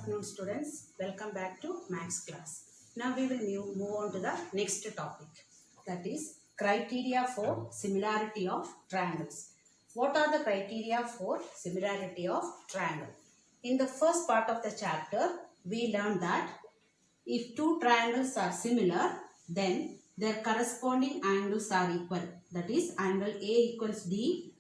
afternoon, students. Welcome back to Maths class. Now we will move on to the next topic, that is criteria for similarity of triangles. What are the criteria for similarity of triangle? In the first part of the chapter, we learned that if two triangles are similar, then their corresponding angles are equal. That is, angle A equals D,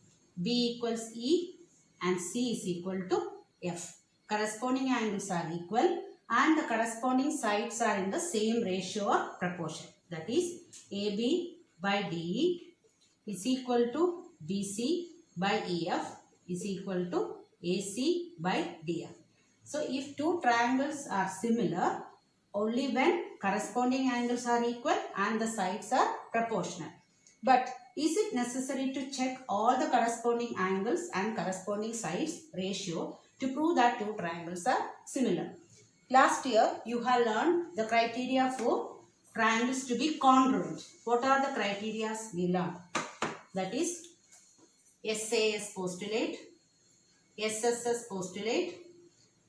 B equals E, and C is equal to F. Corresponding angles are equal and the corresponding sides are in the same ratio or proportion. That is, AB by DE is equal to BC by EF is equal to AC by DF. So, if two triangles are similar, only when corresponding angles are equal and the sides are proportional. But is it necessary to check all the corresponding angles and corresponding sides ratio to prove that two triangles are similar? Last year you have learned the criteria for triangles to be congruent. What are the criteria we learned? That is SAS postulate, SSS postulate,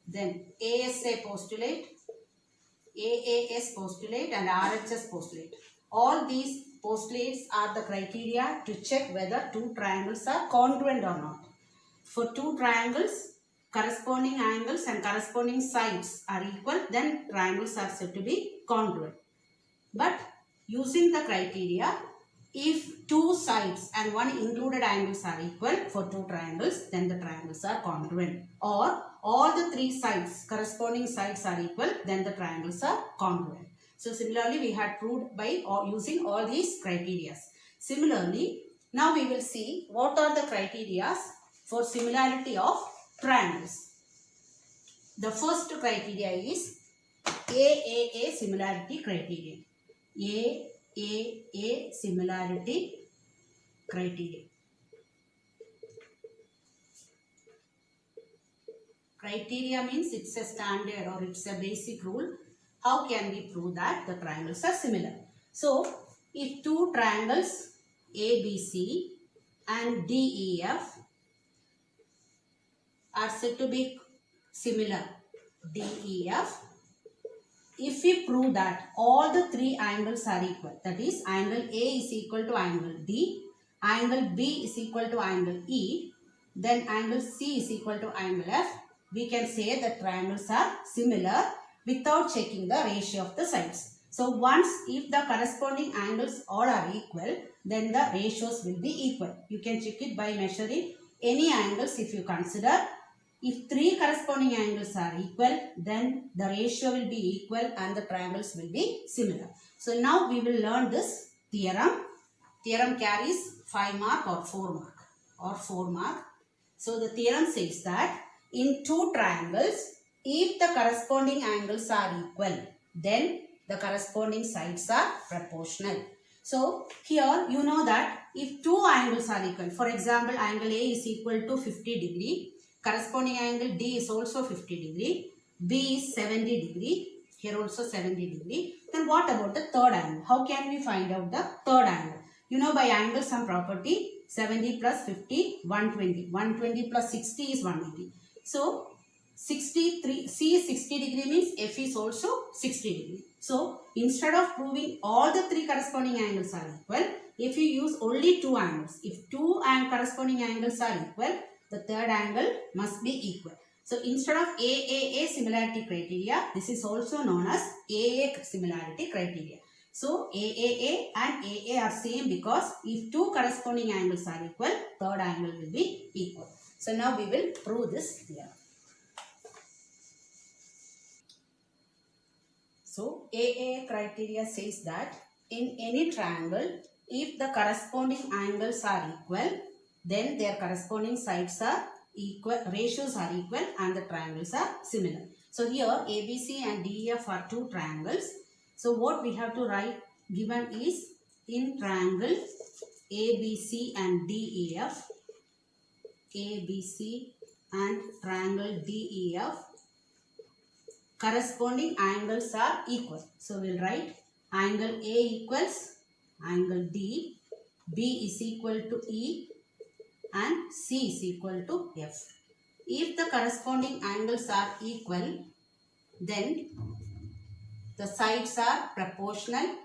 then ASA postulate, AAS postulate and RHS postulate. All these postulates are the criteria to check whether two triangles are congruent or not. For two triangles, corresponding angles and corresponding sides are equal, then triangles are said to be congruent. But using the criteria, if two sides and one included angles are equal for two triangles, then the triangles are congruent. Or all the three sides, corresponding sides are equal, then the triangles are congruent. So similarly, we had proved by using all these criteria. Similarly, now we will see what are the criteria for similarity of triangles. The first criteria is AAA similarity criterion. AAA similarity criterion. Criteria means it's a standard or it's a basic rule. How can we prove that the triangles are similar? So, if two triangles ABC and DEF are said to be similar, DEF, if we prove that all the three angles are equal, that is angle A is equal to angle D, angle B is equal to angle E, then angle C is equal to angle F, we can say that triangles are similar without checking the ratio of the sides. So once if the corresponding angles all are equal, then the ratios will be equal. You can check it by measuring any angles if you consider. If three corresponding angles are equal, then the ratio will be equal and the triangles will be similar. So now we will learn this theorem. Theorem carries 5 mark or 4 mark. So the theorem says that in two triangles, if the corresponding angles are equal, then the corresponding sides are proportional. So here you know that if two angles are equal, for example angle A is equal to 50 degree, corresponding angle D is also 50 degree, B is 70 degree, here also 70 degree. Then what about the third angle? How can we find out the third angle? You know by angle sum property, 70 plus 50, 120. 120 plus 60 is 180. So 63, C is 60 degree means F is also 60 degree. So instead of proving all the three corresponding angles are equal, if you use only two angles, if two corresponding angles are equal, the third angle must be equal. So instead of AAA similarity criteria, this is also known as AA similarity criteria. So AAA and AA are same because if two corresponding angles are equal, third angle will be equal. So now we will prove this theorem. So AA criteria says that in any triangle, if the corresponding angles are equal, then their corresponding sides are equal, ratios are equal and the triangles are similar. So here ABC and DEF are two triangles. So what we have to write given is in triangle ABC and DEF, ABC and triangle DEF, corresponding angles are equal. So we'll write angle A equals angle D, B is equal to E and C is equal to F. If the corresponding angles are equal, then the sides are proportional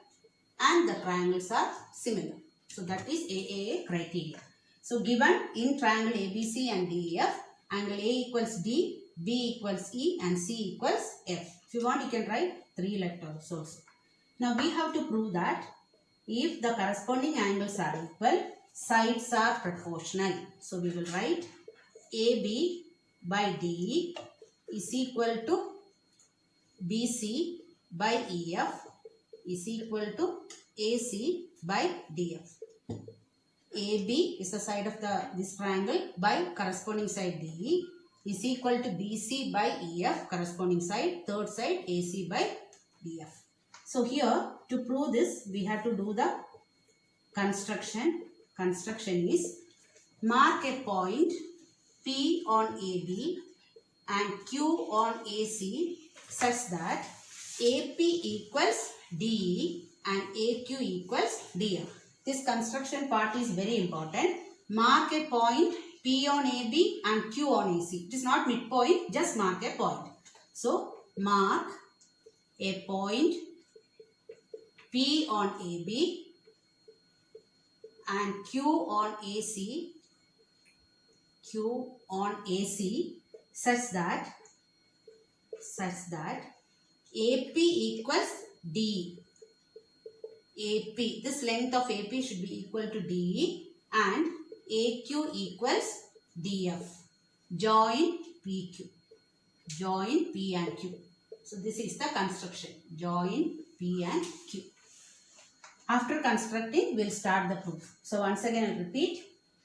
and the triangles are similar. So that is AAA criteria. So given in triangle ABC and DEF, angle A equals D, B equals E and C equals F. If you want, you can write 3 letters also. Now we have to prove that if the corresponding angles are equal, sides are proportional. So we will write AB by DE is equal to BC by EF is equal to AC by DF. AB is the side of this triangle by corresponding side DE is equal to BC by EF, corresponding side, third side AC by DF. So here to prove this we have to do the construction. Construction is mark a point P on AB and Q on AC such that AP equals DE and AQ equals DF. This construction part is very important. Mark a point P on AB and Q on AC. It is not midpoint, just mark a point. So, mark a point P on AB and Q on AC such that AP equals D. AP, this length of AP should be equal to DE and AQ equals DF. Join PQ. Join P and Q. So this is the construction. Join P and Q. After constructing, we'll start the proof. So once again I'll repeat.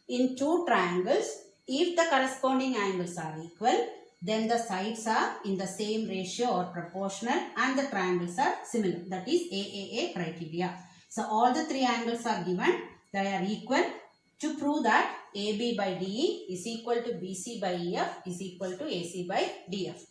In two triangles, if the corresponding angles are equal, then the sides are in the same ratio or proportional and the triangles are similar. That is AAA criteria. So all the three angles are given. They are equal. To prove that AB by DE is equal to BC by EF is equal to AC by DF.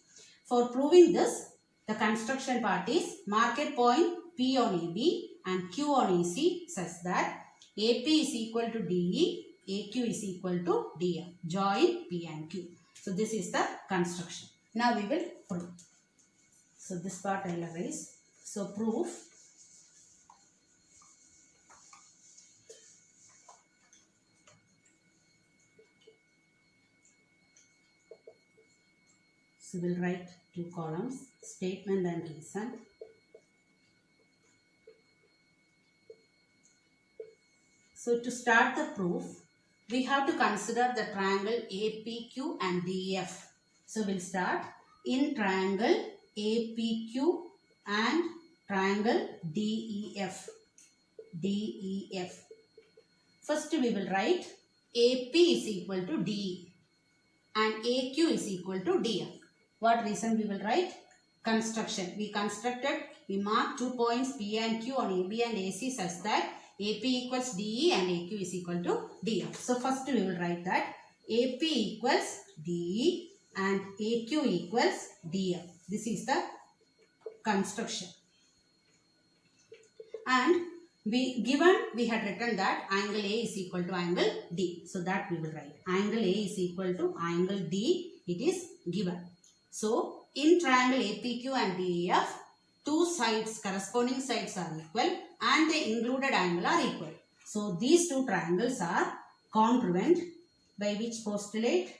For proving this, the construction part is mark a point P on AB and Q on AC such that AP is equal to DE, AQ is equal to DF. Join P and Q. So this is the construction. Now we will prove. So this part I will erase. So proof. So we will write two columns, statement and reason. So to start the proof, we have to consider the triangle APQ and DEF. So we'll start in triangle APQ and triangle DEF. DEF. First we will write AP is equal to DE and AQ is equal to DF. What reason we will write? Construction. We constructed, we marked 2 points P and Q on AB and AC such that AP equals DE and AQ is equal to DF. So first we will write that AP equals DE and AQ equals DF. This is the construction. And we had written that angle A is equal to angle D. So that we will write. Angle A is equal to angle D. It is given. So in triangle APQ and DEF, two sides, corresponding sides are equal and the included angle are equal. So these two triangles are congruent by which postulate?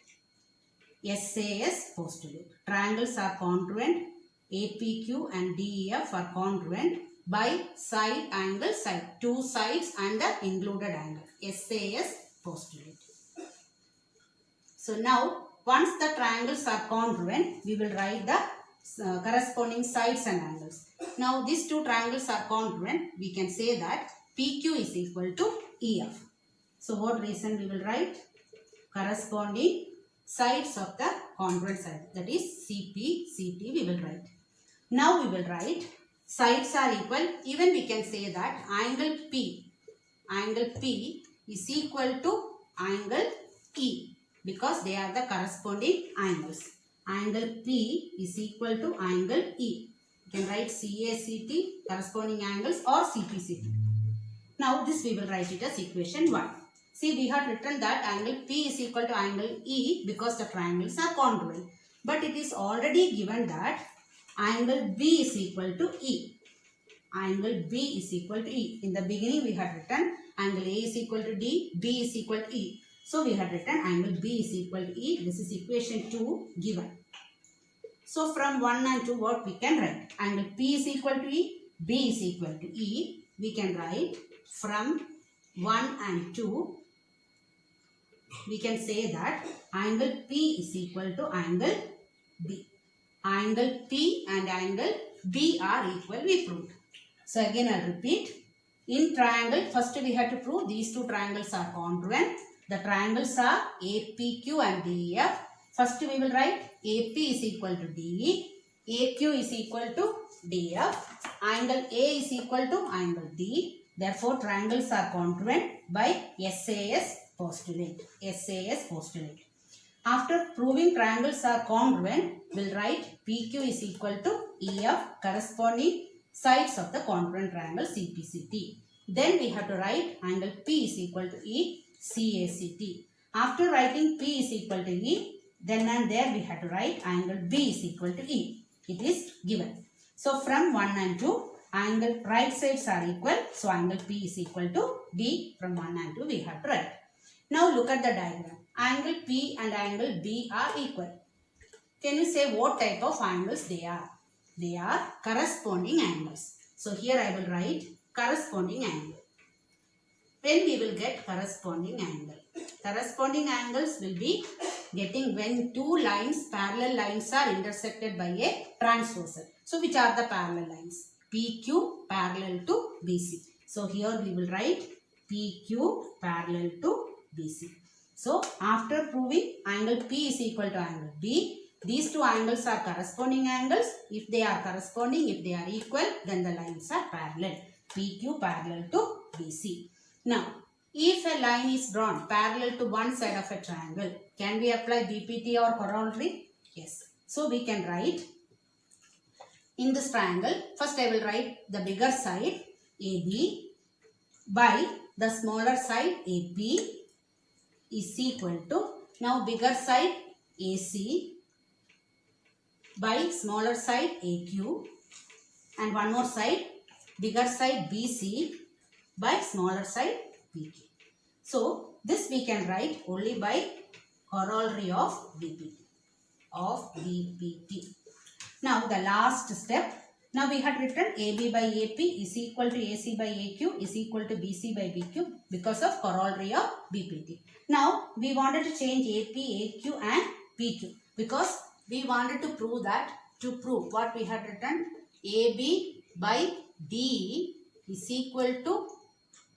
SAS postulate. Triangles are congruent. APQ and DEF are congruent by side angle side. Two sides and the included angle. SAS postulate. So now once the triangles are congruent, we will write the corresponding sides and angles. Now these two triangles are congruent. We can say that PQ is equal to EF. So what reason we will write? Corresponding sides of the congruent side. That is CP, CT we will write. Now we will write sides are equal. Even we can say that angle P is equal to angle E because they are the corresponding angles. Angle P is equal to angle E. You can write CACT corresponding angles or CPCT. Now this we will write it as equation 1. See, we had written that angle P is equal to angle E because the triangles are congruent. But it is already given that angle B is equal to E. Angle B is equal to E. In the beginning we had written angle A is equal to D, B is equal to E. So we had written angle B is equal to E. This is equation 2 given. So from 1 and 2 what we can write? Angle P is equal to E, B is equal to E. We can write from 1 and 2. We can say that angle P is equal to angle B. Angle P and angle B are equal, we proved. So again I'll repeat. In triangle, first we have to prove these two triangles are congruent. The triangles are APQ and DEF. First we will write AP is equal to DE, AQ is equal to DF, angle A is equal to angle D. Therefore triangles are congruent by SAS postulate. SAS postulate. After proving triangles are congruent, we'll write PQ is equal to EF, corresponding sides of the congruent triangle CPCT. Then we have to write angle P is equal to E, CACT. After writing P is equal to E, then and there we have to write angle B is equal to E. It is given. So from 1 and 2, angle right sides are equal. So angle P is equal to B. From 1 and 2 we have to write. Now look at the diagram. Angle P and angle B are equal. Can you say what type of angles they are? They are corresponding angles. So here I will write corresponding angle. When we will get corresponding angle? Corresponding angles will be getting when two lines, parallel lines are intersected by a transversal. So which are the parallel lines? PQ parallel to BC. So here we will write PQ parallel to BC. So after proving angle P is equal to angle B, these two angles are corresponding angles. If they are corresponding, if they are equal, then the lines are parallel. PQ parallel to BC. Now, if a line is drawn parallel to one side of a triangle, can we apply BPT or corollary? Yes. So we can write in this triangle, first I will write the bigger side AB by the smaller side AP is equal to, now bigger side AC by smaller side AQ, and one more side, bigger side BC by smaller side PQ. So this we can write only by corollary of BPT. Now the last step. Now we had written AB by AP is equal to AC by AQ is equal to BC by BQ because of corollary of BPT. Now we wanted to change AP, AQ and PQ because we wanted to prove that, to prove what we had written, AB by DE is equal to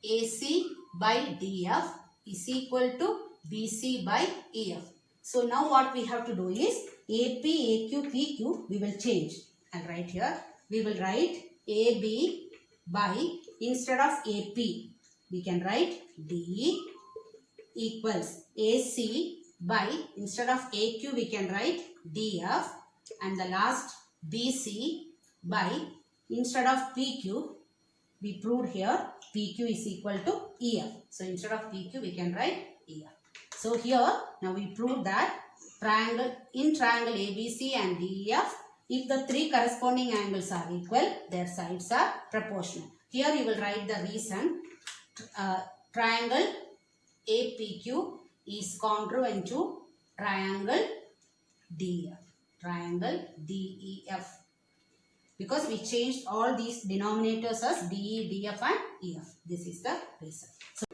AC by DF is equal to BC by EF. So now what we have to do is AP, AQ, PQ we will change. I'll write here. We will write AB by, instead of AP, we can write DE equals AC by, instead of AQ we can write DF, and the last BC by, instead of PQ, we proved here PQ is equal to EF. So instead of PQ we can write EF. So here now we proved that in triangle ABC and DEF, if the three corresponding angles are equal, their sides are proportional. Here you will write the reason. Triangle APQ is congruent to triangle DEF. Triangle DEF. Because we changed all these denominators as DE, DF and EF. This is the reason. So,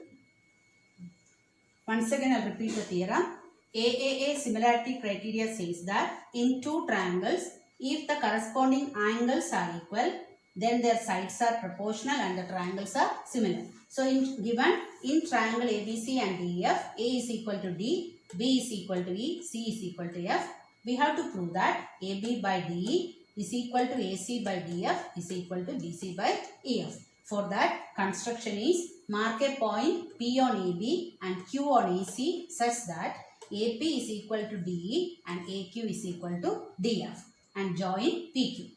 once again I will repeat the theorem. AAA similarity criteria says that in two triangles, if the corresponding angles are equal, then their sides are proportional and the triangles are similar. So given in triangle ABC and DEF, A is equal to D, B is equal to E, C is equal to F, we have to prove that AB by DE is equal to AC by DF is equal to BC by EF. For that, construction is mark a point P on AB and Q on AC such that AP is equal to DE and AQ is equal to DF and join PQ.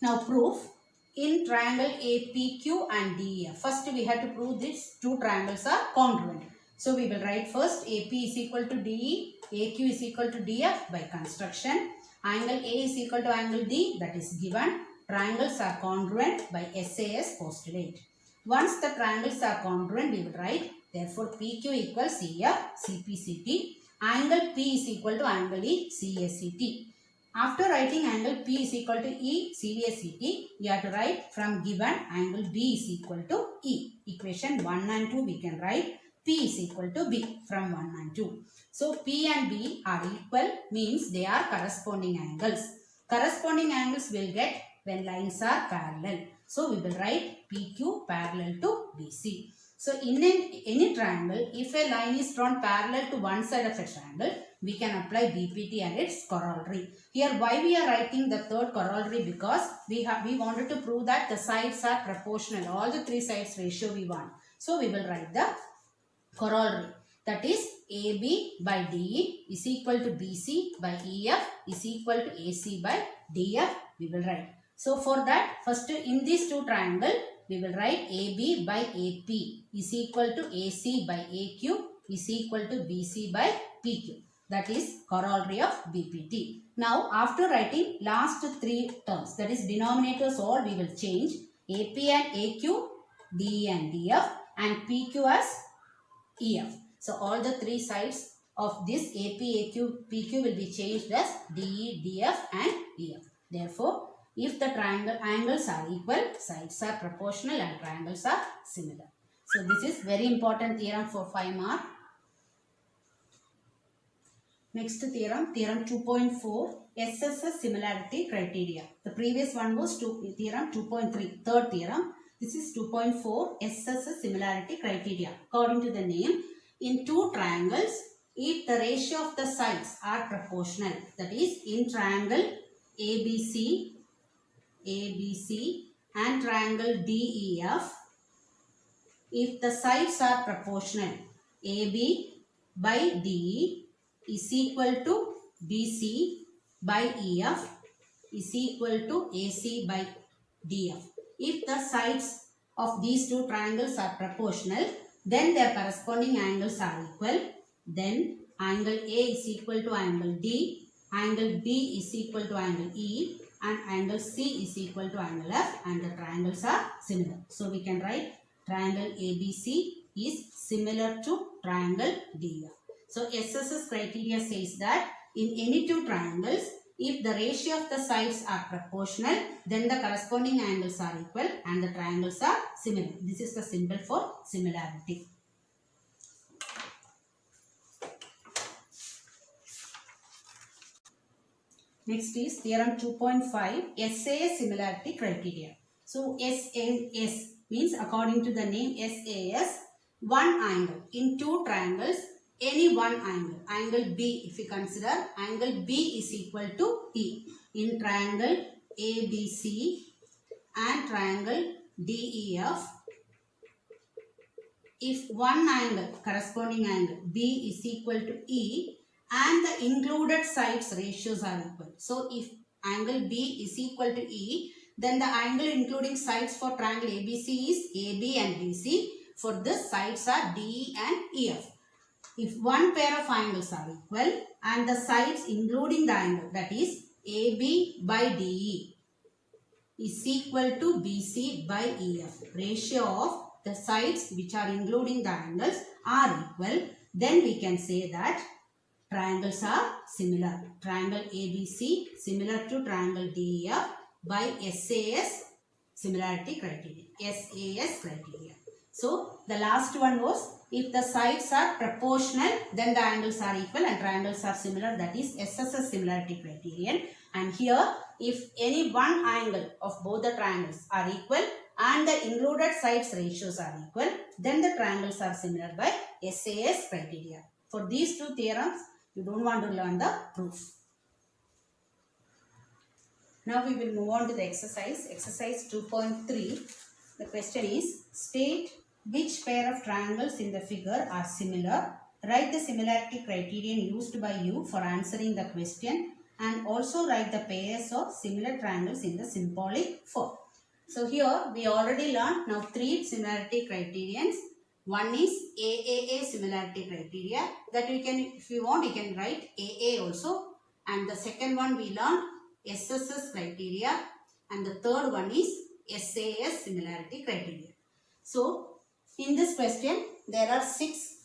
Now proof in triangle APQ and DEF. First we have to prove these two triangles are congruent. So we will write first AP is equal to DE, AQ is equal to DF by construction. Angle A is equal to angle D, that is given. Triangles are congruent by SAS postulate. Once the triangles are congruent, we will write, therefore PQ equals CF, CPCT. Angle P is equal to angle E, CACT. After writing angle P is equal to E, CACT, we have to write from given angle B is equal to E. Equation 1 and 2 we can write P is equal to B from 1 and 2. So P and B are equal means they are corresponding angles. Corresponding angles will get when lines are parallel. So we will write PQ parallel to BC. So in any triangle, if a line is drawn parallel to one side of a triangle, we can apply BPT and its corollary. Here why we are writing the third corollary, because we wanted to prove that the sides are proportional. All the three sides ratio we want. So we will write the corollary. That is AB by DE is equal to BC by EF is equal to AC by DF. We will write. So for that, first in these two triangles, we will write AB by AP is equal to AC by AQ is equal to BC by PQ. That is corollary of BPT. Now after writing last three terms, that is denominators all we will change. AP and AQ, DE and DF, and PQ as EF. So all the three sides of this AP, AQ, PQ will be changed as DE, DF and EF. Therefore, if the angles are equal, sides are proportional and triangles are similar. So this is very important theorem for 5 mark. Next theorem, theorem 2.4, SSS similarity criteria. The previous one was theorem 2.3, third theorem. This is 2.4, SSS similarity criteria. According to the name, in two triangles, if the ratio of the sides are proportional, that is in triangle ABC and triangle DEF, if the sides are proportional, AB by DE is equal to BC by EF is equal to AC by DF. If the sides of these two triangles are proportional, then their corresponding angles are equal. Then angle A is equal to angle D, angle B is equal to angle E, and angle C is equal to angle F, and the triangles are similar. So we can write triangle ABC is similar to triangle DF. So SSS criteria says that in any two triangles, if the ratio of the sides are proportional, then the corresponding angles are equal and the triangles are similar. This is the symbol for similarity. Next is theorem 2.5, SAS similarity criteria. So SAS means, according to the name SAS, one angle in two triangles, any one angle, angle B, if you consider, angle B is equal to E. In triangle ABC and triangle DEF, if one angle, corresponding angle B is equal to E and the included sides ratios are equal. So if angle B is equal to E, then the angle including sides for triangle ABC is AB and BC. For this, sides are DE and EF. If one pair of angles are equal and the sides including the angle, that is AB by DE is equal to BC by EF, ratio of the sides which are including the angles are equal, then we can say that triangles are similar. Triangle ABC similar to triangle DEF by SAS similarity criteria. SAS criteria. So the last one was, if the sides are proportional, then the angles are equal and triangles are similar, that is SSS similarity criterion. And here, if any one angle of both the triangles are equal and the included sides ratios are equal, then the triangles are similar by SAS criteria. For these two theorems, you don't want to learn the proof. Now we will move on to the exercise. Exercise 2.3. The question is, state which pair of triangles in the figure are similar. Write the similarity criterion used by you for answering the question, and also write the pairs of similar triangles in the symbolic form. So here we already learned now 3 similarity criterions. One is AAA similarity criteria, that we can, if you want, you can write AA also. and the second one we learned SSS criteria, and the third one is SAS similarity criteria. So in this question there are 6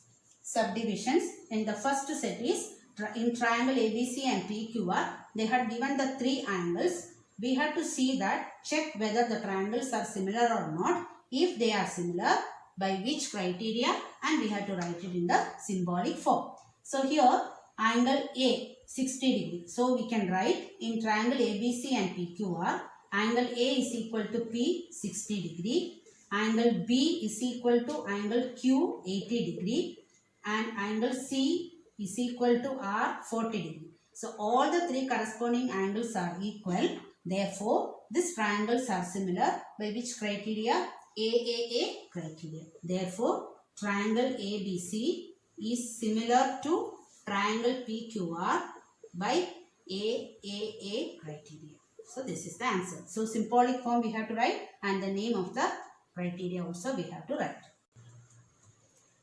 subdivisions. In the first set is in triangle ABC and PQR, they had given the 3 angles. We have to see that, check whether the triangles are similar or not. If they are similar, by which criteria, and we have to write it in the symbolic form. So here angle A 60 degree. So we can write in triangle ABC and PQR, angle A is equal to P 60 degree, angle B is equal to angle Q 80 degree, and angle C is equal to R 40 degree. So all the 3 corresponding angles are equal. Therefore, these triangles are similar by which criteria? AAA criteria. Therefore, triangle ABC is similar to triangle PQR by AAA criteria. So this is the answer. So symbolic form we have to write, and the name of the criteria also we have to write.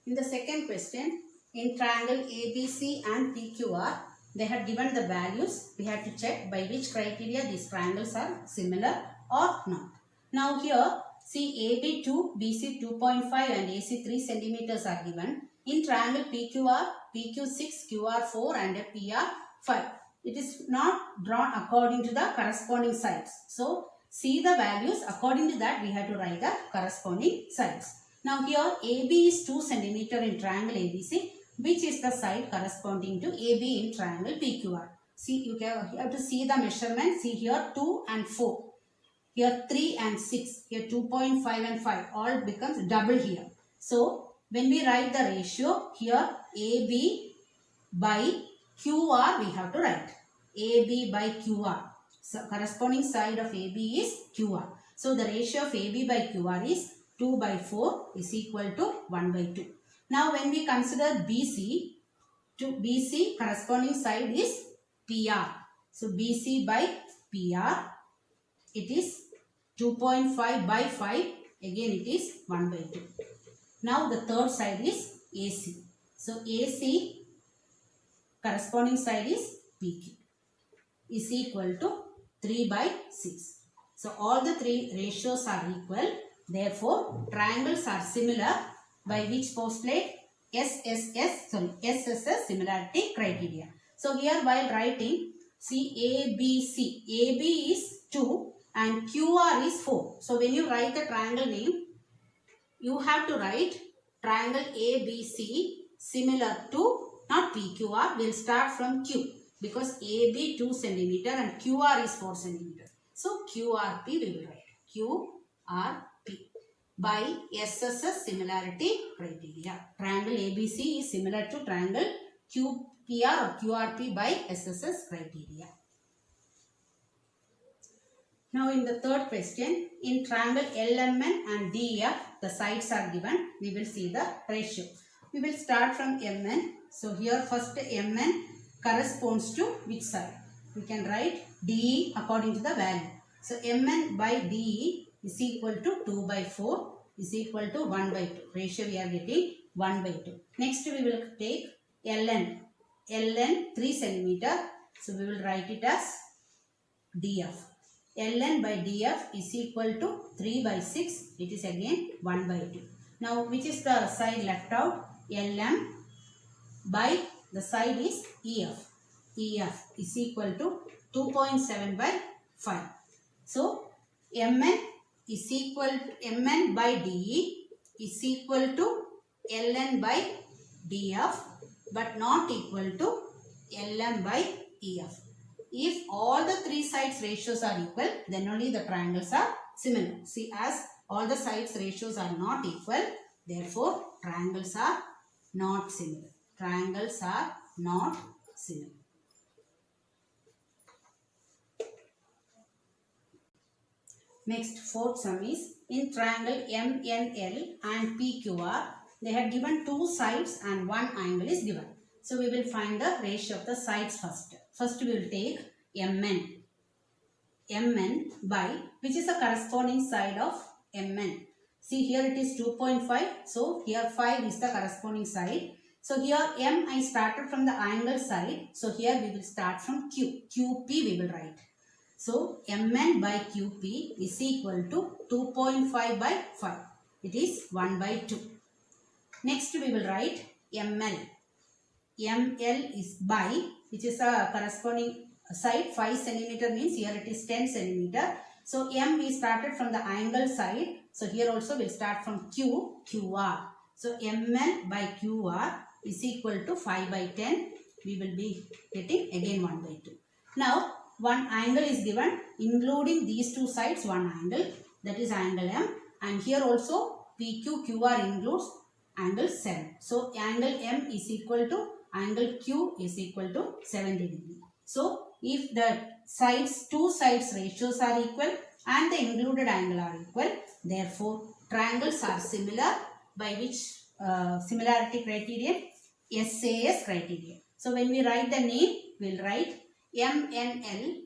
In the second question, in triangle ABC and PQR, they had given the values. We have to check by which criteria these triangles are similar or not. Now here, see AB 2, BC 2.5 and AC 3 centimeters are given. In triangle PQR, PQ 6, QR 4 and PR 5. It is not drawn according to the corresponding sides. So see the values, according to that we have to write the corresponding sides. Now here AB is 2 centimeter in triangle ABC, which is the side corresponding to AB in triangle PQR. See, you have to see the measurement. See here 2 and 4. Here 3 and 6. Here 2.5 and 5. All becomes double here. So when we write the ratio, here AB by QR we have to write. AB by QR. So corresponding side of AB is QR. So the ratio of AB by QR is 2 by 4 is equal to 1 by 2. Now when we consider BC, to BC corresponding side is PR. So BC by PR, it is 2.5 by 5, again it is 1 by 2. Now the third side is AC. So AC corresponding side is PQ is equal to 3 by 6. So all the 3 ratios are equal. Therefore, triangles are similar by which postulate? SSS similarity criteria. So here while writing, see ABC. AB is 2 and QR is 4. So when you write the triangle name, you have to write triangle ABC similar to, not PQR. We'll start from Q because AB 2 centimeter and QR is 4 centimeter. So QRP we will write. QRP by SSS similarity criteria. Triangle ABC is similar to triangle QPR or QRP by SSS criteria. Now in the third question, in triangle LMN and DEF, the sides are given. We will see the ratio. We will start from MN. So here first MN corresponds to which side? We can write DE according to the value. So MN by DE is equal to 2 by 4 is equal to 1 by 2. Ratio we are getting 1 by 2. Next we will take LN. LN 3 centimeter. So we will write it as DF. LN by DF is equal to 3 by 6. It is again 1 by 2. Now which is the side left out? LM by the side is EF. EF is equal to 2.7 by 5. So MN is equal to MN by DE is equal to LN by DF but not equal to LM by EF. If all the 3 sides ratios are equal, then only the triangles are similar. See, as all the sides ratios are not equal, therefore triangles are not similar. Triangles are not similar. Next, fourth sum is in triangle MNL and PQR, they have given 2 sides and 1 angle is given. So we will find the ratio of the sides first. First we will take MN. MN by, which is the corresponding side of MN. See here it is 2.5. So here 5 is the corresponding side. So here M I started from the angle side. So here we will start from Q. QP we will write. So Mn by Qp is equal to 2.5 by 5. It is 1 by 2. Next we will write ML. ML is by, which is a corresponding side, 5 centimeter means here it is 10 centimeter. So M we started from the angle side. So here also we will start from QR. So ML by QR is equal to 5 by 10. We will be getting again 1 by 2. Now one angle is given, including these two sides, one angle, that is angle M, and here also PQQR includes angle 7. So angle M is equal to angle Q is equal to 70 degree. So if the sides, two sides ratios are equal and the included angle are equal, therefore triangles are similar, by which similarity criterion? SAS criterion. So when we write the name, we will write MNL.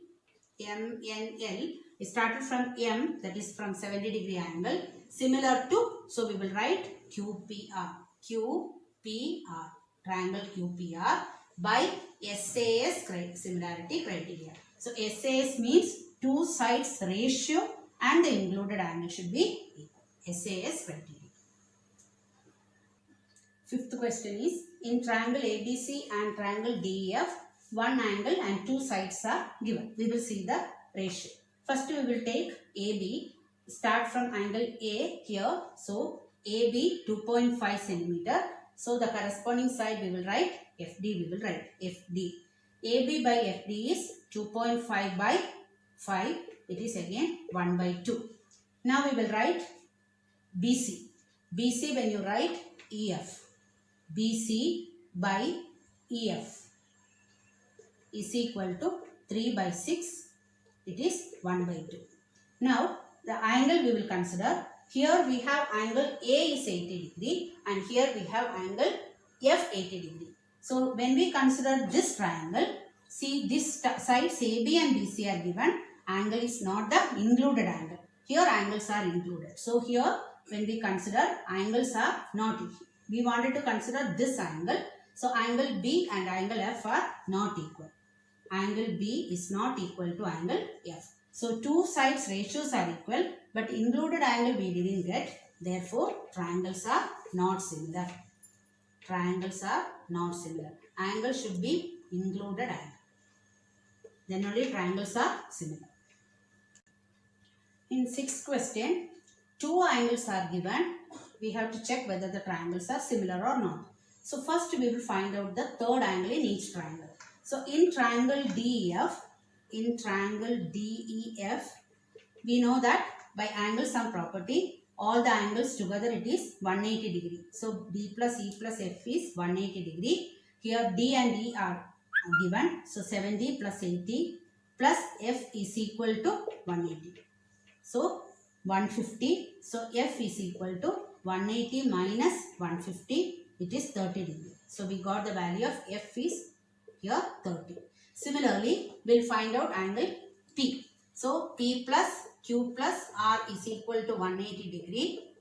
MNL is started from M, that is from 70 degree angle, similar to, so we will write QPR. QPR, triangle QPR by SAS similarity criteria. So SAS means two sides ratio and the included angle should be equal. SAS criteria. Fifth question is, in triangle ABC and triangle DEF, one angle and two sides are given. We will see the ratio. First we will take AB, start from angle A here. So AB 2.5 centimeter. So the corresponding side we will write FD, we will write FD. AB by FD is 2.5 by 5. It is again 1 by 2. Now we will write BC. BC when you write EF. BC by EF is equal to 3 by 6. It is 1 by 2. Now the angle we will consider. Here we have angle A is 80 degree and here we have angle F 80 degree. So when we consider this triangle, see this sides AB and BC are given. Angle is not the included angle. Here angles are included. So here when we consider, angles are not equal. We wanted to consider this angle. So angle B and angle F are not equal. Angle B is not equal to angle F. So two sides ratios are equal, but included angle we didn't get. Therefore triangles are not similar. Triangles are not similar. Angle should be included angle. Then only triangles are similar. In sixth question, two angles are given. We have to check whether the triangles are similar or not. So first we will find out the third angle in each triangle. So in triangle DEF, we know that by angle sum property, all the angles together it is 180 degree. So B plus E plus F is 180 degree. Here D and E are given. So 70 plus 80 plus F is equal to 180. So 150. So F is equal to 180 minus 150. It is 30 degree. So we got the value of F is here 30. Similarly, we will find out angle P. So P plus Q plus R is equal to 180 degree.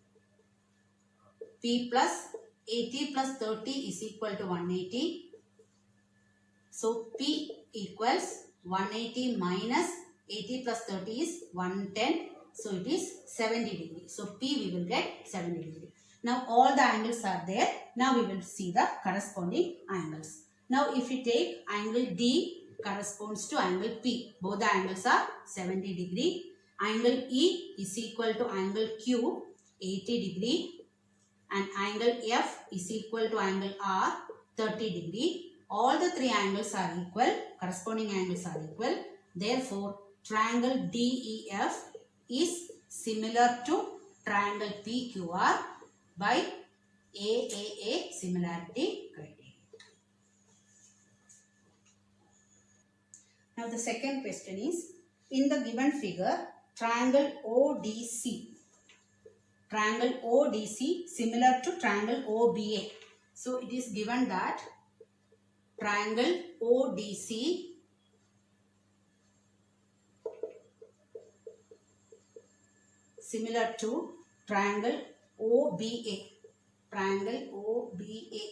P plus 80 plus 30 is equal to 180. So P equals 180 minus 80 plus 30 is 110. So it is 70 degree. So P we will get 70 degree. Now all the angles are there. Now we will see the corresponding angles. Now if we take angle D corresponds to angle P. Both the angles are 70 degree. Angle E is equal to angle Q 80 degree. And angle F is equal to angle R 30 degree. All the three angles are equal. Corresponding angles are equal. Therefore triangle DEF is similar to triangle PQR by AAA similarity criteria. Now the second question is, in the given figure, triangle ODC similar to triangle OBA. So it is given that triangle ODC similar to triangle OBA. Triangle OBA.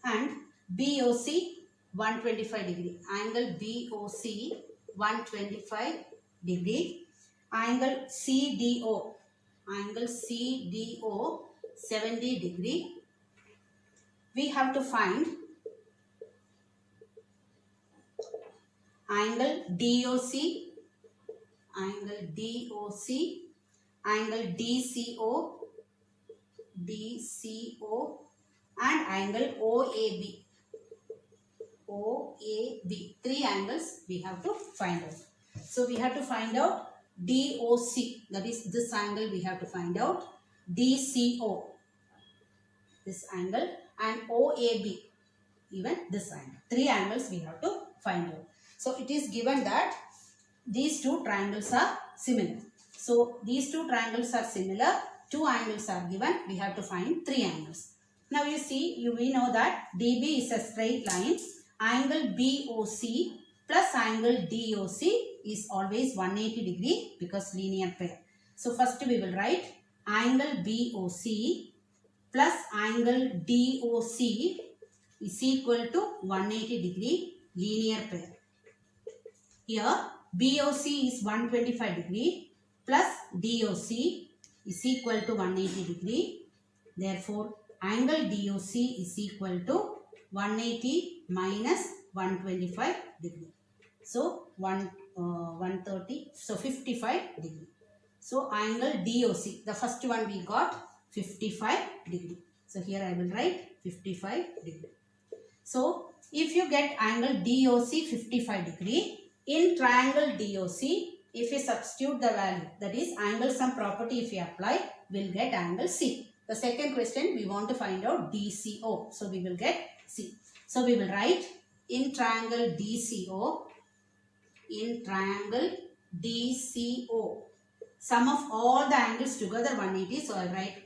and BOC 125 degree. Angle BOC 125 degree. Angle CDO. Angle CDO 70 degree. We have to find angle DOC, angle DOC, angle DCO, DCO, and angle OAB. OAB. Three angles we have to find out. So we have to find out DOC, that is this angle we have to find out. DCO, this angle, and OAB, even this angle. Three angles we have to find out. So it is given that these two triangles are similar. So these two triangles are similar. Two angles are given. We have to find three angles. Now you see, we know that DB is a straight line. Angle BOC plus angle DOC is always 180 degree because linear pair. So first we will write angle BOC plus angle DOC is equal to 180 degree linear pair. Here BOC is 125 degree plus DOC is equal to 180 degree. Therefore, angle DOC is equal to 180 minus 125 degree. So 130, so 55 degree. So angle DOC, the first one we got 55 degree. So here I will write 55 degree. So if you get angle DOC 55 degree, in triangle DOC, if you substitute the value, that is angle sum property if you apply, we'll get angle C. The second question we want to find out DCO. So we will get C. So we will write in triangle DCO, in triangle DCO, sum of all the angles together 180. So I write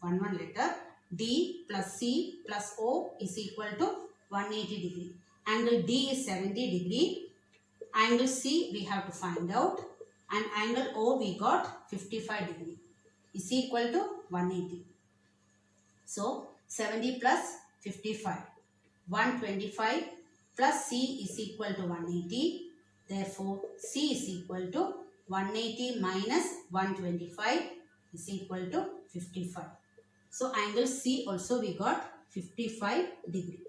one letter, D plus C plus O is equal to 180 degree. Angle D is 70 degree. Angle C we have to find out, and angle O we got 55 degree is equal to 180. So 70 plus 55, 125 plus C is equal to 180. Therefore, C is equal to 180 minus 125 is equal to 55. So angle C also we got 55 degree.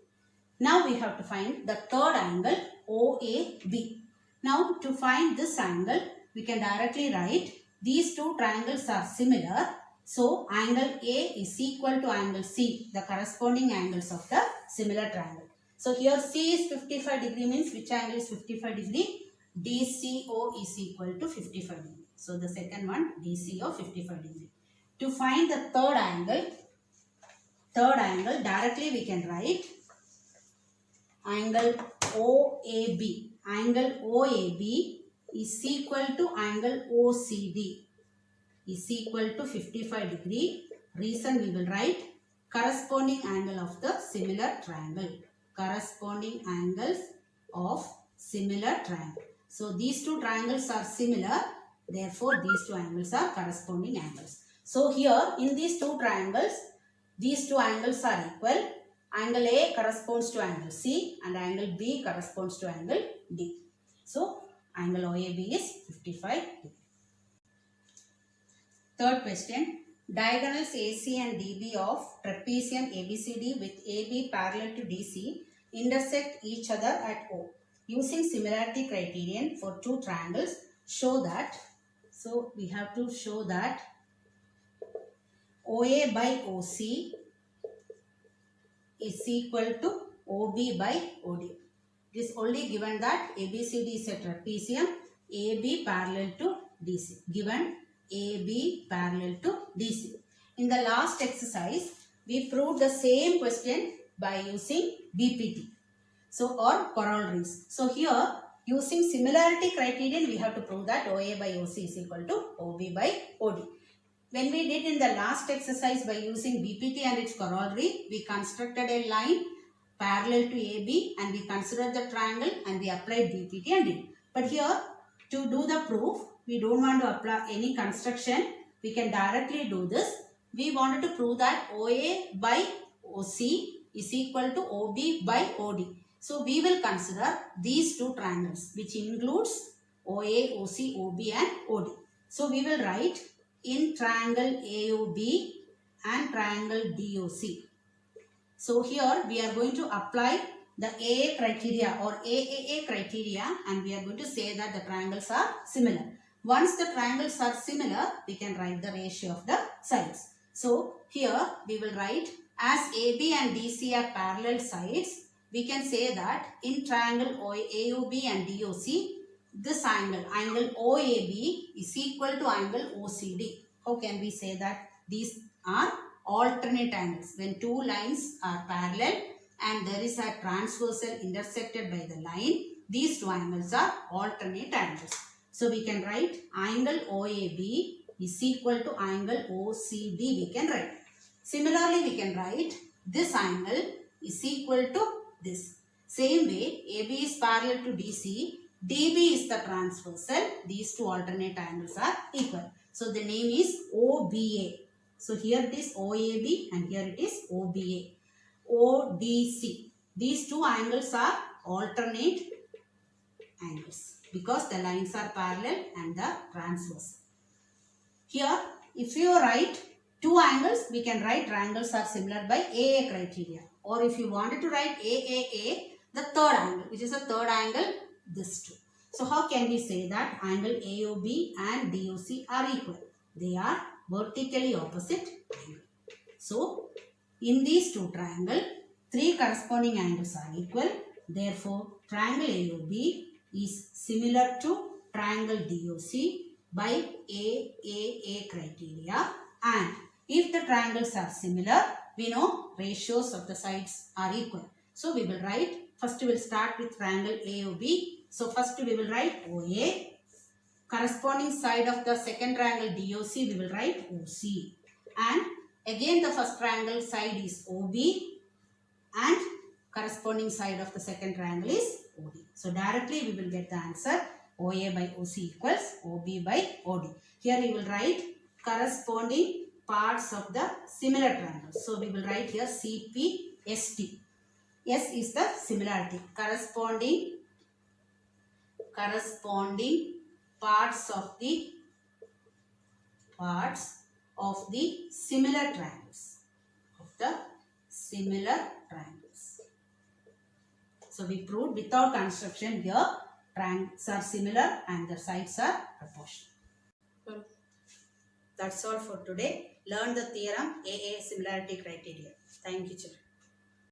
Now we have to find the third angle OAB. Now to find this angle, we can directly write these two triangles are similar. So angle A is equal to angle C, the corresponding angles of the similar triangle. So here C is 55 degree means which angle is 55 degree? DCO is equal to 55 degree. So the second one DCO 55 degree. To find the third angle directly we can write angle OAB. Angle OAB is equal to angle OCD is equal to 55 degree. Reason we will write corresponding angle of the similar triangle. Corresponding angles of similar triangle. So these two triangles are similar. Therefore, these two angles are corresponding angles. So here in these two triangles, these two angles are equal. Angle A corresponds to angle C and angle B corresponds to angle D. So angle OAB is 55 degree. Third question. Diagonals AC and DB of trapezium ABCD with AB parallel to DC intersect each other at O. Using similarity criterion for two triangles, show that. So we have to show that OA by OC is equal to OB by OD. It is only given that ABCD is a trapezium, AB parallel to DC. Given AB parallel to DC. In the last exercise, we proved the same question by using BPT. So, or corollaries. So, here using similarity criterion, we have to prove that OA by OC is equal to OB by OD. When we did in the last exercise by using BPT and its corollary, we constructed a line parallel to AB and we considered the triangle and we applied BPT and did. But here, to do the proof, we don't want to apply any construction. We can directly do this. We wanted to prove that OA by OC is equal to OB by OD. So we will consider these two triangles, which includes OA, OC, OB and OD. So we will write in triangle AOB and triangle DOC. So here we are going to apply the AA criteria or AAA criteria, and we are going to say that the triangles are similar. Once the triangles are similar, we can write the ratio of the sides. So here we will write, as AB and DC are parallel sides, we can say that in triangle AOB and DOC, this angle OAB is equal to angle OCD. How can we say that? These are alternate angles. When two lines are parallel and there is a transversal intersected by the line, these two angles are alternate angles. So we can write angle OAB is equal to angle OCD, we can write. Similarly, we can write this angle is equal to this. Same way, AB is parallel to DC, DB is the transversal, these two alternate angles are equal. So the name is OBA. So here it is OAB and here it is OBA. ODC. These two angles are alternate angles because the lines are parallel and the transverse. Here, if you write two angles, we can write triangles are similar by AA criteria. Or if you wanted to write AAA, the third angle, which is the third angle, this two. So how can we say that angle AOB and DOC are equal? They are vertically opposite angle. So in these two triangles, three corresponding angles are equal. Therefore, triangle AOB is similar to triangle DOC by AAA criteria. And if the triangles are similar, we know ratios of the sides are equal. So we will write, first we will start with triangle AOB. So first we will write OA. Corresponding side of the second triangle DOC, we will write OC. And again the first triangle side is OB. And corresponding side of the second triangle is OD. So directly we will get the answer OA by OC equals OB by OD. Here we will write corresponding parts of the similar triangles. So we will write here CP, ST. S is the similarity. Corresponding parts of the similar triangles. So we proved without construction here triangles are similar and the sides are proportional. That's all for today. Learn the theorem AA similarity criteria. Thank you, children.